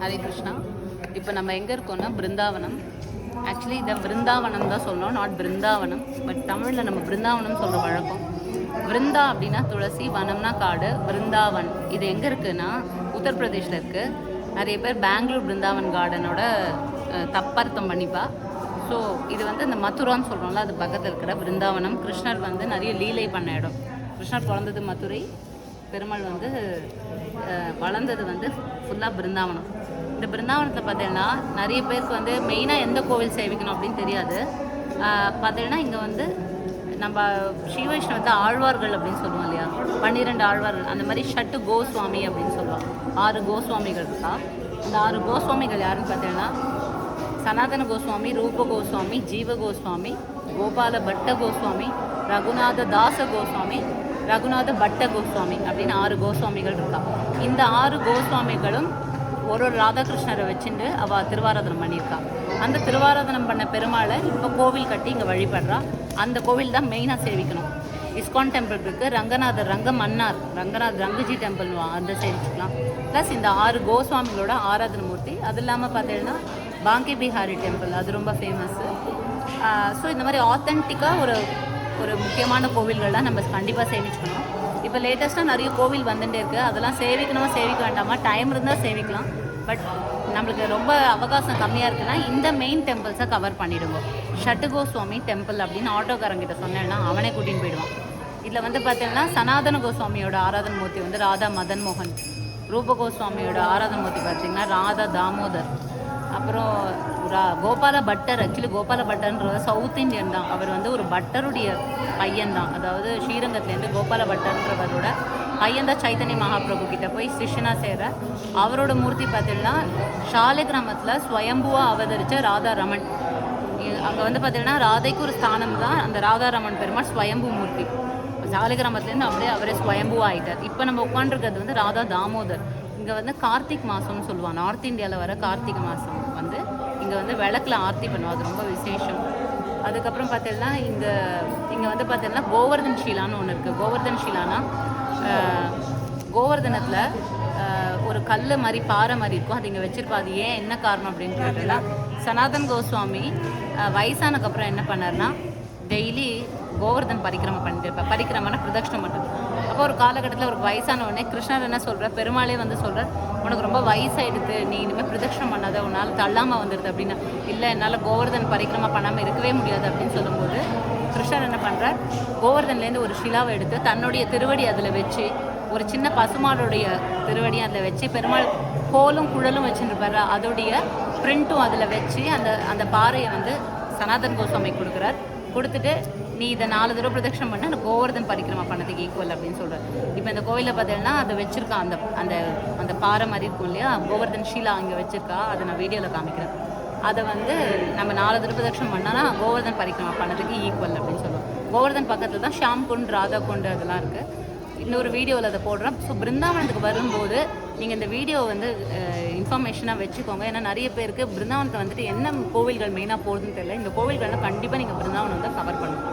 ஹரே கிருஷ்ணா. இப்போ நம்ம எங்கே இருக்கோம்னா பிருந்தாவனம். ஆக்சுவலி இதை பிருந்தாவனம் தான் சொல்லணும், நாட் பிருந்தாவனம். பட் தமிழில் நம்ம பிருந்தாவனம் சொல்கிற வழக்கம். பிருந்தா அப்படின்னா துளசி, வனம்னா காடு, பிருந்தாவன் இது எங்கே இருக்குன்னா உத்தரப்பிரதேஷில் இருக்குது. நிறைய பேர் பெங்களூர் பிருந்தாவன் கார்டனோட தப்பர்த்தம் பண்ணிப்பா. ஸோ இது வந்து இந்த மதுரான்னு சொல்கிறோம்ல, அது பக்கத்தில் இருக்கிற பிருந்தாவனம். கிருஷ்ணர் வந்து நிறைய லீலை பண்ண இடம். கிருஷ்ணர் பிறந்தது மதுரை, பெருமாள் வந்து வளர்ந்தது வந்து ஃபுல்லாக பிருந்தாவனம். இந்த பிருந்தாவனத்தில் பார்த்தீங்கன்னா நிறைய பேருக்கு வந்து மெயினாக எந்த கோவில் சேவிக்கணும் அப்படின்னு தெரியாது. பார்த்தீங்கன்னா இங்கே வந்து நம்ம ஸ்ரீ வைஷ்ணவத்தை ஆழ்வார்கள் அப்படின்னு சொல்லுவோம் இல்லையா, 12 ஆழ்வார்கள். அந்த மாதிரி ஷட்டு கோஸ்வாமி அப்படின்னு சொல்லுவோம். 6 கோஸ்வாமிகள் இருக்கா. இந்த 6 கோஸ்வாமிகள் யாருன்னு பார்த்தீங்கன்னா சனாதன கோஸ்வாமி, ரூப கோஸ்வாமி, ஜீவ கோஸ்வாமி, கோபால பட்ட கோஸ்வாமி, ரகுநாத தாச கோஸ்வாமி, ரகுநாத பட்ட கோஸ்வாமி அப்படின்னு 6 கோஸ்வாமிகள் இருக்கா. இந்த 6 கோஸ்வாமிகளும் ஒரு ராதாகிருஷ்ணரை வச்சுட்டு அவள் திருவாராதனம் பண்ணியிருக்கா. அந்த திருவாராதனம் பண்ண பெருமாளை இப்போ கோவில் கட்டி இங்கே வழிபடுறா. அந்த கோவில் தான் மெயினாக சேவிக்கணும். இஸ்கான் டெம்பிள் இருக்குது, ரங்கநாதர் ரங்கமன்னார் ரங்கநாத் ரங்கஜி டெம்பிள் அந்த சேவிச்சுக்கலாம். ப்ளஸ் இந்த 6 கோஸ்வாமிகளோட ஆராதன மூர்த்தி. அது இல்லாமல் பார்த்தீங்கன்னா பாங்கி பிஹாரி டெம்பிள், அது ரொம்ப ஃபேமஸ்ஸு. ஸோ இந்த மாதிரி ஆத்தென்டிக்காக ஒரு முக்கியமான கோவில்கள்லாம் நம்ம கண்டிப்பாக சேவிச்சுக்கணும். இப்போ லேட்டஸ்ட்டாக நிறைய கோவில் வந்துட்டே இருக்குது. அதெல்லாம் சேவிக்கணுமா சேவிக்க வேண்டாமா, டைம் இருந்தால் சேவிக்கலாம். பட் நம்மளுக்கு ரொம்ப அவகாசம் கம்மியாக இருக்குன்னா இந்த மெயின் டெம்பிள்ஸை கவர் பண்ணிவிடுவோம். ஷட்டுகோஸ்வாமி டெம்பிள் அப்படின்னு ஆட்டோக்காரங்கிட்ட சொன்னேன்னா அவனே கூட்டின்னு போயிடுவான். இதில் வந்து பார்த்தீங்கன்னா சனாதன கோஸ்வாமியோட ஆராதன மூர்த்தி வந்து ராதா மதன் மோகன், ரூப கோஸ்வாமியோட ஆராதன மூர்த்தி பார்த்திங்கன்னா ராதா தாமோதர். அப்புறம் கோபால பட்டர், ஆக்சுவலி கோபால பட்டர்ன்ற சவுத் இந்தியன் தான். அவர் வந்து ஒரு பட்டருடைய பையன் தான். அதாவது ஸ்ரீரங்கத்துலேருந்து கோபால பட்டர்ன்றவரோட பையன் தான் சைத்தன்ய மகாபிரபு கிட்ட போய் சிஷ்யனா சேர. அவரோட மூர்த்தி பார்த்தீங்கன்னா ஷாலை கிராமத்தில் ஸ்வயம்புவாக அவதரித்த ராதாரமன். அங்கே வந்து பார்த்தீங்கன்னா ராதைக்கு ஒரு ஸ்தானம் தான் அந்த ராதாரமன் பெருமாள் ஸ்வயம்பு மூர்த்தி. ஷாலை கிராமத்துலேருந்து அப்படியே அவரே ஸ்வயம்புவா ஆகிட்டார். இப்போ நம்ம உட்காந்துருக்கிறது வந்து ராதா தாமோதர். இங்கே வந்து கார்த்திக் மாதம்னு சொல்லுவாங்க. நார்த் இந்தியாவில் வர கார்த்திகை மாதம் வந்து இங்கே வந்து விளக்கில் ஆர்த்தி பண்ணுவோம். அது ரொம்ப விசேஷம். அதுக்கப்புறம் பார்த்தீங்கன்னா இங்கே வந்து பார்த்தீங்கன்னா கோவர்தன் ஷீலான்னு ஒன்று இருக்குது. கோவர்தன் ஷீலானா கோவர்தனத்தில் ஒரு கல் மாதிரி பாறை மாதிரி இருக்கும். அது இங்கே வச்சுருப்பா. அது ஏன் என்ன காரணம் அப்படின்னு கேட்டீங்கன்னா சனாதன் கோஸ்வாமி வயசானதுக்கப்புறம் என்ன பண்ணார்னா டெய்லி கோவர்தன் பரிக்கிரமம் பண்ணிட்டு இருப்பேன். பரிக்கிரமனா பிரதட்சணம் பண்ணுறது. அப்போ ஒரு காலகட்டத்தில் ஒரு வயசான உடனே கிருஷ்ணர் என்ன சொல்கிறார், பெருமாளே வந்து சொல்கிறார், உனக்கு ரொம்ப வயசாகிடுது, நீ இனிமேல் பிரதட்சணம் பண்ணாத, உன்னால் தள்ளாமல் வந்துடுது அப்படின்னா. இல்லை, என்னால் கோவர்தன் பரிக்கிரமம் பண்ணாமல் இருக்கவே முடியாது அப்படின்னு சொல்லும்போது கிருஷ்ணர் என்ன பண்ணுறார், கோவர்தன்லேருந்து ஒரு ஷிலாவை எடுத்து தன்னுடைய திருவடி அதில் வச்சு, ஒரு சின்ன பசுமாளுடைய திருவடியும் அதில் வச்சு, பெருமாள் கோலும் குழலும் வச்சுருப்பார், அதோடைய பிரிண்ட்டும் அதில் வச்சு அந்த பாறையை வந்து சனாதன் கோஸ்வாமி கொடுக்குறார். கொடுத்துட்டு நீ இதை 4 தடவை பிரதட்சணம் பண்ண அந்த கோவர்தன் பரிக்கிரமா பண்ணதுக்கு ஈக்குவல் அப்படின்னு சொல்கிறார். இப்போ இந்த கோவிலில் பார்த்தீங்கன்னா அதை வச்சுருக்கா, அந்த பாறை மாதிரி இருக்கும் இல்லையா, கோவர்தன் ஷீலா அங்கே வச்சுருக்கா. அதை நான் வீடியோவில் காமிக்கிறேன். அதை வந்து நம்ம 4 தடவை பிரதட்சணம் பண்ணால் கோவர்தன் பரிக்கிரமா பண்ணதுக்கு ஈக்குவல் அப்படின்னு சொல்லுவோம். கோவர்தன் பக்கத்தில் தான் ஷாம் குண்ட், ராதா குண்ட் அதெல்லாம் இருக்குது. இன்னொரு வீடியோவில் அதை போடுறோம். ஸோ பிருந்தாவனத்துக்கு வரும்போது நீங்கள் இந்த வீடியோ வந்து இன்ஃபர்மேஷனாக வச்சுக்கோங்க. ஏன்னா நிறைய பேருக்கு பிருந்தாவனத்தை வந்துட்டு என்ன கோவில்கள் மெயினாக போகுதுன்னு தெரியல. இந்த கோவில்கள்லாம் கண்டிப்பாக நீங்கள் பிருந்தாவனம் வந்து கவர் பண்ணணும்.